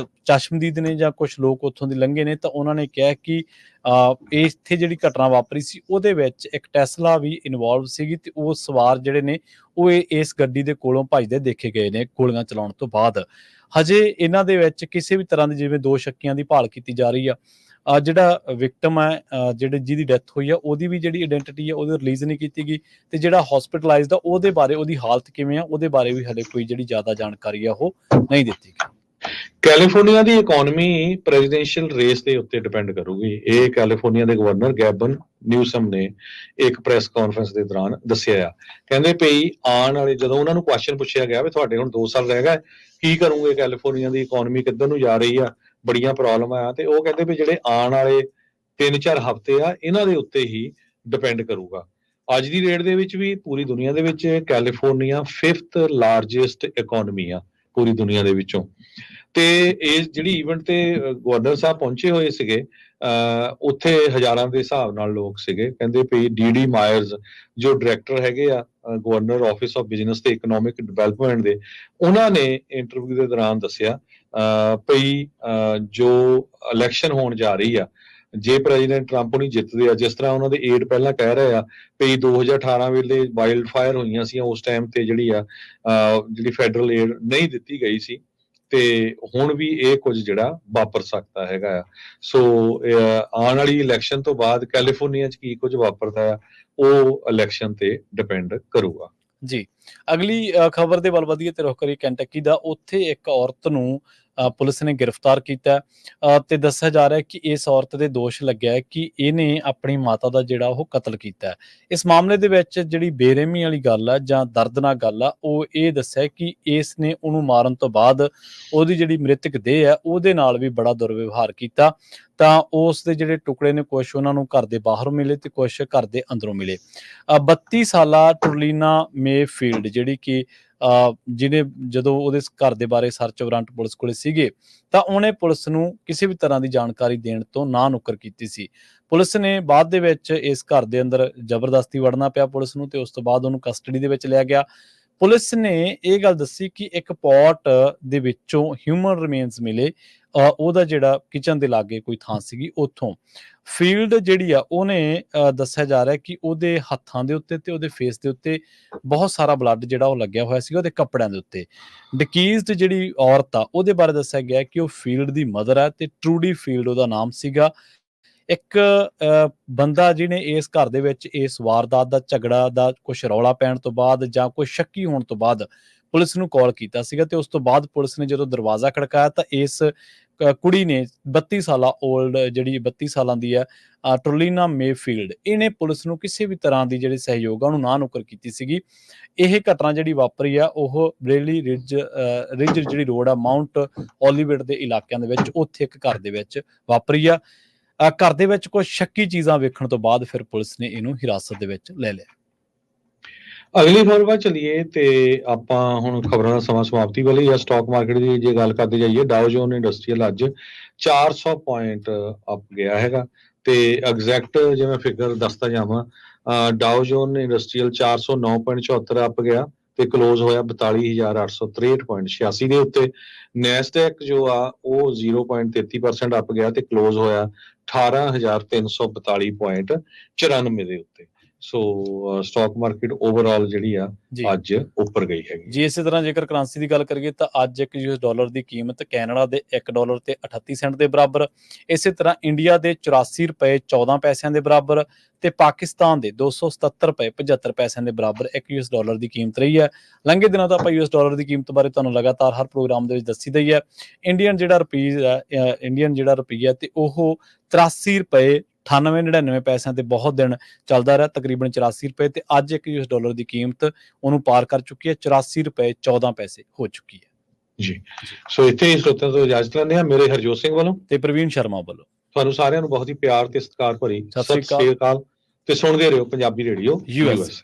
S1: ਚਸ਼ਮਦੀਦ ਨੇ ਜਾਂ ਕੁਝ ਲੋਕ ਉੱਥੋਂ ਦੀ ਲੰਘੇ ਨੇ ਤਾਂ ਉਹਨਾਂ ਨੇ ਕਿਹਾ ਕਿ ਇੱਥੇ ਜਿਹੜੀ ਘਟਨਾ ਵਾਪਰੀ ਸੀ ਉਹਦੇ ਵਿੱਚ ਇੱਕ ਟੈਸਲਾ ਵੀ ਇਨਵੋਲਵ ਸੀਗੀ ਤੇ ਉਹ ਸਵਾਰ ਜਿਹੜੇ ਨੇ ਉਹ ਇਸ ਗੱਡੀ ਦੇ ਕੋਲੋਂ ਭੱਜਦੇ ਦੇਖੇ ਗਏ ਨੇ ਗੋਲੀਆਂ ਚਲਾਉਣ ਤੋਂ ਬਾਅਦ। ਹਜੇ ਇਹਨਾਂ ਦੇ ਵਿੱਚ ਕਿਸੇ ਵੀ ਤਰ੍ਹਾਂ ਦੀ ਜਿਵੇਂ 2 ਸ਼ੱਕੀਆਂ ਦੀ ਭਾਲ ਕੀਤੀ ਜਾ ਰਹੀ ਆ। ਜਿਹੜਾ ਵਿਕਟਮ ਹੈ ਜਿਹਦੀ ਡੈਥ ਹੋਈ ਆ ਉਹਦੀ ਵੀ ਜਿਹੜੀ ਆਇਡੈਂਟੀਟੀ ਆ ਉਹਦੀ ਰਿਲੀਜ਼ ਨਹੀਂ ਕੀਤੀ ਗਈ ਤੇ ਜਿਹੜਾ ਹਸਪੀਟਲਾਈਜ਼ਡ ਆ ਉਹਦੇ ਬਾਰੇ ਉਹਦੀ ਹਾਲਤ ਕਿਵੇਂ ਆ ਉਹਦੇ ਬਾਰੇ ਵੀ ਹਲੇ ਕੋਈ ਜਿਹੜੀ ਜ਼ਿਆਦਾ ਜਾਣਕਾਰੀ ਆ ਉਹ ਨਹੀਂ ਦਿੱਤੀ ਗਈ।
S2: ਕੈਲੀਫੋਰਨੀਆ ਦੀ ਇਕਨੋਮੀ ਪ੍ਰੈਜ਼ੀਡੈਂਸ਼ੀਅਲ ਰੇਸ ਦੇ ਉੱਤੇ ਡਿਪੈਂਡ ਕਰੂਗੀ। ਇਹ ਕੈਲੀਫੋਰਨੀਆ ਦੇ ਗਵਰਨਰ ਗੈਬਨ ਨਿਊਸਮ ਨੇ ਇੱਕ ਪ੍ਰੈਸ ਕਾਨਫਰੰਸ ਦੇ ਦੌਰਾਨ ਦੱਸਿਆ ਆ। ਕਹਿੰਦੇ ਭਈ ਆਉਣ ਵਾਲੇ ਜਦੋਂ ਉਹਨਾਂ ਨੂੰ ਕੁਐਸਚਨ ਪੁੱਛਿਆ ਗਿਆ ਵੀ ਤੁਹਾਡੇ ਹੁਣ 2 ਸਾਲ ਰਹਿ ਗਏ ਕੀ ਕਰੋਗੇ, ਕੈਲੀਫੋਰਨੀਆ ਦੀ ਇਕਨੋਮੀ ਕਿੱਧਰ ਨੂੰ ਜਾ ਰਹੀ ਆ, ਬੜੀਆਂ ਪ੍ਰੋਬਲਮ ਆ, ਤੇ ਉਹ ਕਹਿੰਦੇ ਵੀ ਜਿਹੜੇ ਆਉਣ ਵਾਲੇ 3-4 ਹਫ਼ਤੇ ਆ ਇਹਨਾਂ ਦੇ ਉੱਤੇ ਹੀ ਡਿਪੈਂਡ ਕਰੂਗਾ। ਅੱਜ ਦੀ ਡੇਟ ਦੇ ਵਿੱਚ ਵੀ ਪੂਰੀ ਦੁਨੀਆ ਦੇ ਵਿੱਚ ਕੈਲੀਫੋਰਨੀਆ 5th ਲਾਰਜੈਸਟ ਇਕਨੋਮੀ ਆ ਪੂਰੀ ਦੁਨੀਆ ਦੇ ਵਿੱਚੋਂ। ਤੇ ਇਸ ਜਿਹੜੀ ਇਵੈਂਟ ਤੇ ਗਵਰਨਰ ਸਾਹਿਬ ਪਹੁੰਚੇ ਹੋਏ ਸੀਗੇ, ਉੱਥੇ ਹਜ਼ਾਰਾਂ ਦੇ ਹਿਸਾਬ ਨਾਲ ਲੋਕ ਸੀਗੇ। ਕਹਿੰਦੇ ਭਈ ਡੀ ਮਾਇਰਸ ਜੋ ਡਾਇਰੈਕਟਰ ਹੈਗੇ ਆ ਗਵਰਨਰ ਆਫਿਸ ਆਫ ਬਿਜ਼ਨਸ ਤੇ ਇਕਨੋਮਿਕ ਡਿਵੈਲਪਮੈਂਟ ਦੇ, ਉਹਨਾਂ ਨੇ ਇੰਟਰਵਿਊ ਦੇ ਦੌਰਾਨ ਦੱਸਿਆ ਭਈ ਜੋ ਇਲੈਕਸ਼ਨ ਹੋਣ ਜਾ ਰਹੀ ਆ, ਜੇ ਪ੍ਰੈਜ਼ੀਡੈਂਟ ਟਰੰਪ ਨਹੀਂ ਜਿੱਤਦੇ ਆ, ਜਿਸ ਤਰ੍ਹਾਂ ਉਹਨਾਂ ਦੇ ਏਡ ਪਹਿਲਾਂ ਕਹਿ ਰਹੇ ਆ ਭਈ 2018 ਵੇਲੇ ਵਾਈਲਡ ਫਾਇਰ ਹੋਈਆਂ ਸੀ ਉਸ ਟਾਈਮ ਤੇ ਜਿਹੜੀ ਫੈਡਰਲ ਏਡ ਨਹੀਂ ਦਿੱਤੀ ਗਈ ਸੀ ਤੇ ਹੁਣ ਵੀ ਇਹ ਕੁਝ ਜਿਹੜਾ ਵਾਪਰ ਸਕਦਾ ਹੈਗਾ ਆ। ਸੋ ਆਉਣ ਵਾਲੀ ਇਲੈਕਸ਼ਨ ਤੋਂ ਬਾਅਦ ਕੈਲੀਫੋਰਨੀਆ 'ਚ ਕੀ ਕੁਝ ਵਾਪਰਦਾ ਆ ਉਹ ਇਲੈਕਸ਼ਨ ਤੇ ਡਿਪੈਂਡ ਕਰੂਗਾ।
S1: ਜੀ, ਅਗਲੀ ਖਬਰ ਦੇ ਵੱਲ ਵਧੀਏ ਤੇ ਰੁਖ ਕਰੀਏ ਕੈਂਟਕੀ ਦਾ। ਉੱਥੇ ਇੱਕ ਔਰਤ ਨੂੰ ਪੁਲਿਸ ਨੇ ਗ੍ਰਿਫਤਾਰ ਕੀਤਾ ਤੇ ਦੱਸਿਆ ਜਾ ਰਿਹਾ ਕਿ ਇਸ ਔਰਤ ਦੇ ਦੋਸ਼ ਲੱਗਿਆ ਕਿ ਇਹਨੇ ਆਪਣੀ ਮਾਤਾ ਦਾ ਜਿਹੜਾ ਉਹ ਕਤਲ ਕੀਤਾ। ਇਸ ਮਾਮਲੇ ਦੇ ਵਿੱਚ ਜਿਹੜੀ ਬੇਰਹਿਮੀ ਵਾਲੀ ਗੱਲ ਆ ਜਾਂ ਦਰਦਨਾਕ ਗੱਲ ਆ ਉਹ ਇਹ ਦੱਸਿਆ ਕਿ ਇਸ ਨੇ ਉਹਨੂੰ ਮਾਰਨ ਤੋਂ ਬਾਅਦ ਉਹਦੀ ਜਿਹੜੀ ਮ੍ਰਿਤਕ ਦੇਹ ਆ ਉਹਦੇ ਨਾਲ ਵੀ ਬੜਾ ਦੁਰਵਿਵਹਾਰ ਕੀਤਾ। ਤਾਂ ਉਸ ਦੇ ਜਿਹੜੇ ਟੁਕੜੇ ਨੇ ਕੁਛ ਉਹਨਾਂ ਨੂੰ ਘਰ ਦੇ ਬਾਹਰੋਂ ਮਿਲੇ ਤੇ ਕੁਛ ਘਰ ਦੇ ਅੰਦਰੋਂ ਮਿਲੇ। 32 ਸਾਲਾ ਟਰਲੀਨਾ ਮੇਫੀਲਡ ਜਿਹੜੀ ਕਿ ਜਿਹਨੇ ਜਦੋਂ ਉਹਦੇ ਘਰ ਦੇ ਬਾਰੇ ਸਰਚ ਵਾਰੰਟ ਪੁਲਿਸ ਕੋਲੇ ਸੀਗੇ ਤਾਂ ਉਹਨੇ ਪੁਲਿਸ ਨੂੰ ਕਿਸੇ ਵੀ ਤਰ੍ਹਾਂ ਦੀ ਜਾਣਕਾਰੀ ਦੇਣ ਤੋਂ ਨਾ ਨੁੱਕਰ ਕੀਤੀ ਸੀ। ਪੁਲਿਸ ਨੇ ਬਾਅਦ ਦੇ ਵਿੱਚ ਇਸ ਘਰ ਦੇ ਅੰਦਰ ਜ਼ਬਰਦਸਤੀ ਵੜਨਾ ਪਿਆ ਪੁਲਿਸ ਨੂੰ ਤੇ ਉਸ ਤੋਂ ਬਾਅਦ ਉਹਨੂੰ ਕਸਟਡੀ ਦੇ ਵਿੱਚ ਲਿਆ ਗਿਆ। ਪੁਲਿਸ ਨੇ ਇਹ ਗੱਲ ਦੱਸੀ ਕਿ ਇੱਕ ਪੋਟ ਦੇ ਵਿੱਚੋਂ ਹਿਊਮਨ ਰਿਮੇਨਸ ਮਿਲੇ, ਉਹਦਾ ਜਿਹੜਾ ਕਿਚਨ ਦੇ ਲਾਗੇ ਕੋਈ ਥਾਂ ਸੀਗੀ ਉੱਥੋਂ। ਫੀਲਡ ਜਿਹੜੀ ਆ ਉਹਨੇ ਦੱਸਿਆ ਜਾ ਰਿਹਾ ਕਿ ਉਹਦੇ ਹੱਥਾਂ ਦੇ ਉੱਤੇ ਤੇ ਉਹਦੇ ਫੇਸ ਦੇ ਉੱਤੇ ਬਹੁਤ ਸਾਰਾ ਬਲੱਡ ਜਿਹੜਾ ਉਹ ਲੱਗਿਆ ਹੋਇਆ ਸੀਗਾ ਉਹਦੇ ਕੱਪੜਿਆਂ ਦੇ ਉੱਤੇ। ਡਿਕੀਜ਼ਡ ਜਿਹੜੀ ਔਰਤ ਆ ਉਹਦੇ ਬਾਰੇ ਦੱਸਿਆ ਗਿਆ ਕਿ ਉਹ ਫੀਲਡ ਦੀ ਮਦਰ ਹੈ ਤੇ ਟਰੂਡੀ ਫੀਲਡ ਉਹਦਾ ਨਾਮ ਸੀਗਾ। ਇੱਕ ਬੰਦਾ ਜਿਹਨੇ ਇਸ ਘਰ ਦੇ ਵਿੱਚ ਇਸ ਵਾਰਦਾਤ ਦਾ ਝਗੜਾ ਦਾ ਕੁਛ ਰੌਲਾ ਪੈਣ ਤੋਂ ਬਾਅਦ ਜਾਂ ਕੋਈ ਸ਼ੱਕੀ ਹੋਣ ਤੋਂ ਬਾਅਦ ਪੁਲਿਸ ਨੂੰ ਕਾਲ ਕੀਤਾ ਸੀਗਾ ਤੇ ਉਸ ਤੋਂ ਬਾਅਦ ਪੁਲਿਸ ਨੇ ਜਦੋਂ ਦਰਵਾਜ਼ਾ ਖੜਕਾਇਆ ਤਾਂ ਇਸ ਕੁੜੀ ਨੇ 32 ਸਾਲਾ ਓਲਡ ਜਿਹੜੀ 32 ਸਾਲਾਂ ਦੀ ਹੈ ਟਰਲੀਨਾ ਮੇਫੀਲਡ, ਇਹਨੇ ਪੁਲਿਸ ਨੂੰ ਕਿਸੇ ਵੀ ਤਰ੍ਹਾਂ ਦੀ ਜਿਹੜੀ ਸਹਿਯੋਗ ਆ ਉਹਨੂੰ ਨਾ ਨੁੱਕਰ ਕੀਤੀ ਸੀਗੀ। ਇਹ ਘਟਨਾ ਜਿਹੜੀ ਵਾਪਰੀ ਆ ਉਹ ਬਰੇਲੀ ਰਿਜ ਜਿਹੜੀ ਰੋਡ ਆ ਮਾਊਂਟ ਓਲੀਵੇਟ ਦੇ ਇਲਾਕਿਆਂ ਦੇ ਵਿੱਚ ਉੱਥੇ ਇੱਕ ਘਰ ਦੇ ਵਿੱਚ ਵਾਪਰੀ ਆ। ਘਰ ਦੇ ਵਿੱਚ ਕੁਝ ਸ਼ੱਕੀ ਚੀਜ਼ਾਂ ਵੇਖਣ ਤੋਂ ਬਾਅਦ ਫਿਰ ਪੁਲਿਸ ਨੇ ਇਹਨੂੰ ਹਿਰਾਸਤ ਦੇ ਵਿੱਚ ਲੈ ਲਿਆ।
S2: ਅਗਲੀ ਖਬਰ ਵੱਲ ਚੱਲੀਏ ਤੇ ਆਪਾਂ ਹੁਣ ਖਬਰਾਂ ਦਾ ਸਮਾਂ ਸਮਾਪਤੀ ਵਾਲੀ ਆ। ਸਟਾਕ ਮਾਰਕੀਟ ਦੀ ਜੇ ਗੱਲ ਕਰਦੇ ਜਾਈਏ, ਡਾਓ ਜੋਨ ਇੰਡਸਟਰੀਅਲ ਅੱਜ 400 ਪੁਆਇੰਟ ਅਪ ਗਿਆ ਹੈਗਾ ਤੇ ਐਗਜ਼ੈਕਟ ਜੇ ਮੈਂ ਫਿਗਰ ਦੱਸਦਾ ਜਾਵਾਂ, ਡਾਓ ਜੋਨ ਇੰਡਸਟਰੀਅਲ 409.74 ਅਪ ਗਿਆ ਤੇ ਕਲੋਜ਼ ਹੋਇਆ 42,863.86 ਦੇ ਉੱਤੇ। ਨੈਸਡੈਕ ਜੋ ਆ ਉਹ 0.33% ਅਪ ਗਿਆ ਤੇ ਕਲੋਜ਼ ਹੋਇਆ 18,342.94 ਦੇ ਉੱਤੇ। ਸੋ ਸਟਾਕ ਮਾਰਕੀਟ ਓਵਰਆਲ ਜਿਹੜੀ ਆ ਅੱਜ ਉੱਪਰ ਗਈ ਹੈਗੀ
S1: ਜੀ। ਇਸੇ ਤਰ੍ਹਾਂ ਜੇਕਰ ਕਰੰਸੀ ਦੀ ਗੱਲ ਕਰੀਏ ਤਾਂ ਅੱਜ ਇੱਕ ਯੂਐਸ ਡਾਲਰ ਦੀ ਕੀਮਤ ਕੈਨੇਡਾ ਦੇ $1 ਤੇ 38 ਸੈਂਟ ਦੇ ਬਰਾਬਰ, ਇਸੇ ਤਰ੍ਹਾਂ ਇੰਡੀਆ ਦੇ 84 ਰੁਪਏ 14 ਪੈਸਿਆਂ ਦੇ ਬਰਾਬਰ ਤੇ ਪਾਕਿਸਤਾਨ ਦੇ 277 ਰੁਪਏ 75 ਪੈਸਿਆਂ ਦੇ ਬਰਾਬਰ ਇੱਕ ਯੂਐਸ ਡਾਲਰ ਦੀ ਕੀਮਤ ਰਹੀ ਹੈ। ਲੰਘੇ ਦਿਨਾਂ ਤੋਂ ਆਪਾਂ ਯੂਐਸ ਡਾਲਰ ਦੀ ਕੀਮਤ ਬਾਰੇ ਤੁਹਾਨੂੰ ਲਗਾਤਾਰ ਹਰ ਪ੍ਰੋਗਰਾਮ ਦੇ ਵਿੱਚ ਦੱਸੀ ਦਈ ਹੈ। ਇੰਡੀਅਨ ਜਿਹੜਾ ਰੁਪਈਆ ਤੇ ਉਹ 83 ਰੁਪਏ 98-99 ਪੈਸਿਆਂ ਤੇ ਬਹੁਤ ਦਿਨ ਚੱਲਦਾ ਰਿਹਾ, ਤਕਰੀਬਨ 84 ਰੁਪਏ ਤੇ ਅੱਜ ਇੱਕ ਯੂਐਸ ਡਾਲਰ ਦੀ ਕੀਮਤ ਉਹਨੂੰ ਪਾਰ ਕਰ ਚੁੱਕੀ ਹੈ, 84 ਰੁਪਏ 14 ਪੈਸੇ ਹੋ ਚੁੱਕੀ ਹੈ
S2: ਜੀ। ਸੋ ਇੱਥੇ ਹੀ ਸਰੋਤਿਆਂ ਤੋਂ ਇਜਾਜ਼ਤ ਲੈਂਦੇ ਹਾਂ। ਮੇਰੇ ਹਰਜੋਤ ਸਿੰਘ ਵੱਲੋਂ
S1: ਤੇ ਪ੍ਰਵੀਨ ਸ਼ਰਮਾ ਵੱਲੋਂ
S2: ਤੁਹਾਨੂੰ ਸਾਰਿਆਂ ਨੂੰ ਬਹੁਤ ਹੀ ਪਿਆਰ ਤੇ ਸਤਿਕਾਰ ਭਰੀ ਸਤਿ ਸ੍ਰੀ ਅਕਾਲ ਤੇ ਸੁਣਦੇ ਰਹੋ ਪੰਜਾਬੀ ਰੇਡੀਓ US।